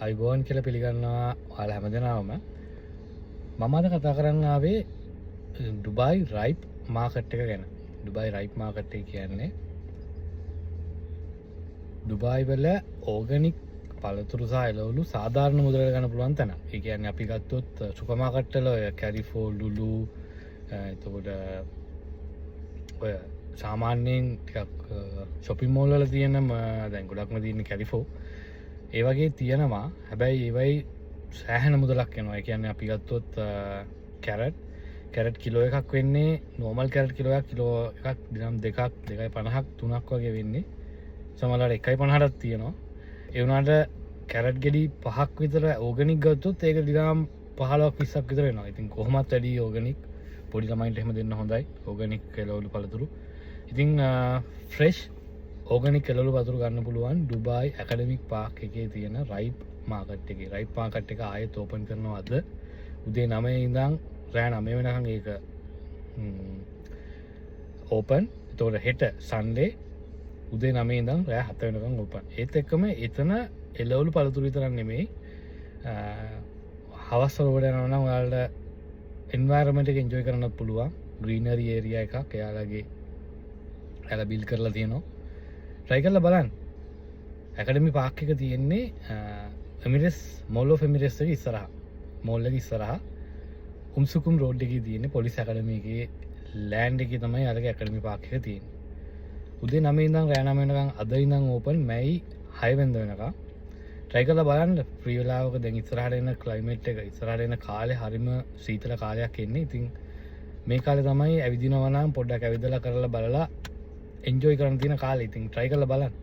අයිබෝන් කියලා පිළිගන්නවා ඔයාලා හැමදෙනාම. මම අද කතා කරන්න ආවේ ඩුබායි රයිප් මාකට් එක ගැන. ඩුබායි රයිප් මාකට් එක කියන්නේ ඩුබායි වල ඕගනික් පළතුරු සහ එළවලු සාධාරණ මුදලට ගන්න පුළුවන් තැන. ඒ කියන්නේ අපි ගත්තොත් සුපර් මාකට් වල ඔය කැරිෆෝ ලුලු එතකොට ඔය සාමාන්‍යයෙන් ටිකක් shopping mall වල තියෙන දැන් ගොඩක්ම තියෙන කැරිෆෝ ඒ වගේ තියෙනවා. හැබැයි ඒවයි සෑහෙන මුදලක් යනවා. ඒ කියන්නේ අපි ගත්තොත් කැරට් කිලෝ එකක් වෙන්නේ නෝමල් කැරට් කිලෝ එකක් දිනම් 2.50ක් 3ක් වගේ වෙන්නේ. සමහරවිට 1.50ක් තියෙනවා. ඒ වුණාට කැරට් ගෙඩි 5ක් විතර ඕගනික් ගත්තොත් ඒක දිනම් 15ක් 20ක් විතර වෙනවා. ඉතින් කොහොමත් වැඩි ඕගනික් පොඩි ළමයින්ට එහෙම දෙන්න හොඳයි. ඕගනික් එළවලු පළතුරු. ඉතින් ෆ්‍රෙෂ් ඕගනික් එළවලු පළතුරු ගන්න පුළුවන් ඩුබායි ඇකඩමික් පාක් එකේ තියෙන රයිප් මාකට් එකේ. රයිප් මාකට් එක ආයෙත් ඕපන් කරනවා අද උදේ 9 ඉඳන් රෑ 9 වෙනකන් ඒක ඕපන්. ඒතකොට හෙට සන්ඩේ උදේ 9 ඉඳන් රෑ 7 වෙනකන් ඕපන්. ඒත් එක්කම එතන එළවලු පළතුරු විතරක් නෙමෙයි හවස් වල යනවා නම් ඔයාලට එන්වයරන්මන්ට් එක එන්ජොයි කරන්නත් පුළුවන්. ග්‍රීනරි ඒරියා එකක් එයාලා බිල්ඩ් කරලා තියෙනවා. try කරලා බලන්න. ඇකඩමි පාක් එක තියෙන්නේ එමිරේට්ස් මෝල් ඔෆ් එමිරේට්ස් එකේ ඉස්සරහා. මෝල් එකේ ඉස්සරහා උම්සුකුම් රෝඩ් එකේ තියෙන්නේ පොලිස් ඇකඩමි එකේ ලෑන්ඩ් එකේ තමයි අරගේ ඇකඩමි පාක් එක තියෙන්නේ. උදේ 9 ඉඳන් රෑ 9 වෙනකන් අද ඉඳන් ඕපන් මැයි 6 වෙනිදා වෙනකන්. try කරලා බලන්න. ෆ්‍රී වෙලාවක දැන් ඉස්සරහට එන ක්ලයිමේට් එක ඉස්සරහට එන කාලේ හරිම සීතල කාලයක් එන්නේ. ඉතින් මේ කාලේ තමයි ඇවිදිනවා නම් පොඩ්ඩක් ඇවිදලා කරලා බලලා එන්ජොයි කරන්න තියෙන කාලේ. ඉතින් try කරලා බලන්න.